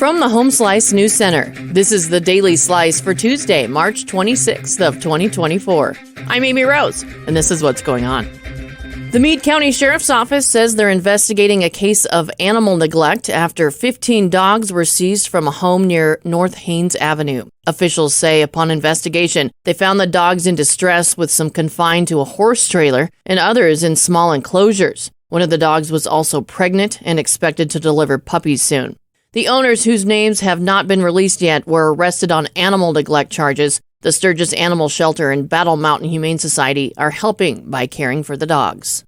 From the Home Slice News Center, this is the Daily Slice for Tuesday, March 26th of 2024. I'm Amy Rose, and this is what's going on. The Meade County Sheriff's Office says they're investigating a case of animal neglect after 15 dogs were seized from a home near North Haynes Avenue. Officials say upon investigation, they found the dogs in distress with some confined to a horse trailer and others in small enclosures. One of the dogs was also pregnant and expected to deliver puppies soon. The owners, whose names have not been released yet, were arrested on animal neglect charges. The Sturgis Animal Shelter and Battle Mountain Humane Society are helping by caring for the dogs.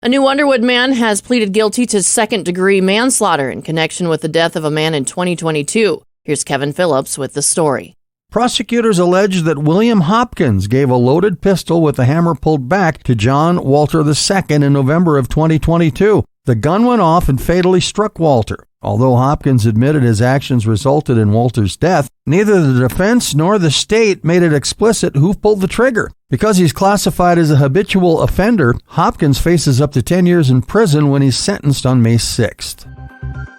A new Underwood man has pleaded guilty to second-degree manslaughter in connection with the death of a man in 2022. Here's Kevin Phillips with the story. Prosecutors allege that William Hopkins gave a loaded pistol with the hammer pulled back to John Walter II in November of 2022. The gun went off and fatally struck Walter. Although Hopkins admitted his actions resulted in Walter's death, neither the defense nor the state made it explicit who pulled the trigger. Because he's classified as a habitual offender, Hopkins faces up to 10 years in prison when he's sentenced on May 6th.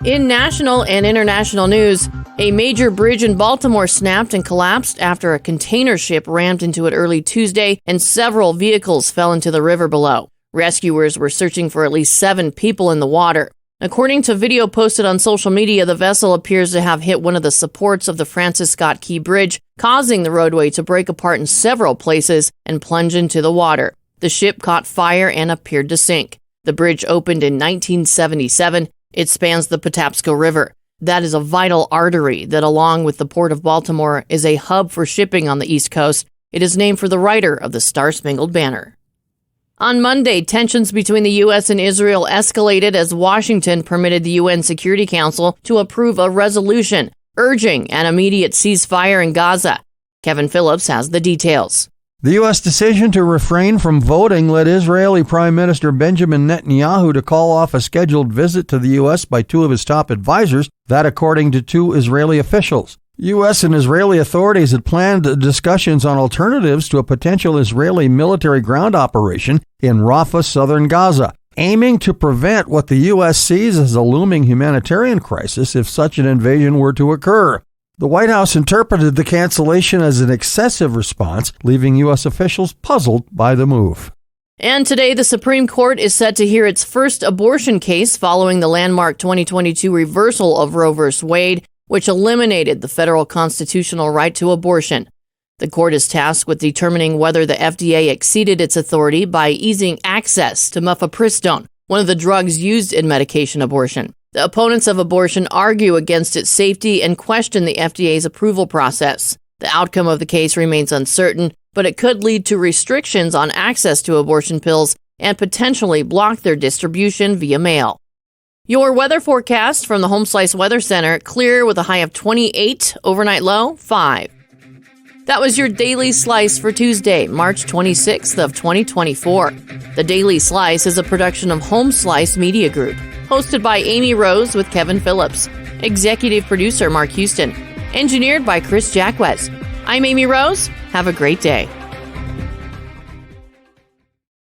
In national and international news, a major bridge in Baltimore snapped and collapsed after a container ship rammed into it early Tuesday and several vehicles fell into the river below. Rescuers were searching for at least 7 people in the water. According to video posted on social media, the vessel appears to have hit one of the supports of the Francis Scott Key Bridge, causing the roadway to break apart in several places and plunge into the water. The ship caught fire and appeared to sink. The bridge opened in 1977. It spans the Patapsco River. That is a vital artery that, along with the Port of Baltimore, is a hub for shipping on the East Coast. It is named for the writer of the Star-Spangled Banner. On Monday, tensions between the U.S. and Israel escalated as Washington permitted the UN Security Council to approve a resolution urging an immediate ceasefire in Gaza. Kevin Phillips has the details. The U.S. decision to refrain from voting led Israeli Prime Minister Benjamin Netanyahu to call off a scheduled visit to the U.S. by 2 of his top advisors, that according to 2 Israeli officials. U.S. and Israeli authorities had planned discussions on alternatives to a potential Israeli military ground operation in Rafah, southern Gaza, aiming to prevent what the U.S. sees as a looming humanitarian crisis if such an invasion were to occur. The White House interpreted the cancellation as an excessive response, leaving U.S. officials puzzled by the move. And today, the Supreme Court is set to hear its first abortion case following the landmark 2022 reversal of Roe v. Wade, which eliminated the federal constitutional right to abortion. The court is tasked with determining whether the FDA exceeded its authority by easing access to mifepristone, one of the drugs used in medication abortion. The opponents of abortion argue against its safety and question the FDA's approval process. The outcome of the case remains uncertain, but it could lead to restrictions on access to abortion pills and potentially block their distribution via mail. Your weather forecast from the Home Slice Weather Center: clear with a high of 28, overnight low 5. That was your Daily Slice for Tuesday, March 26th of 2024. The Daily Slice is a production of Home Slice Media Group, hosted by Amy Rose with Kevin Phillips, executive producer Mark Houston, engineered by Chris Jacquez. I'm Amy Rose. Have a great day.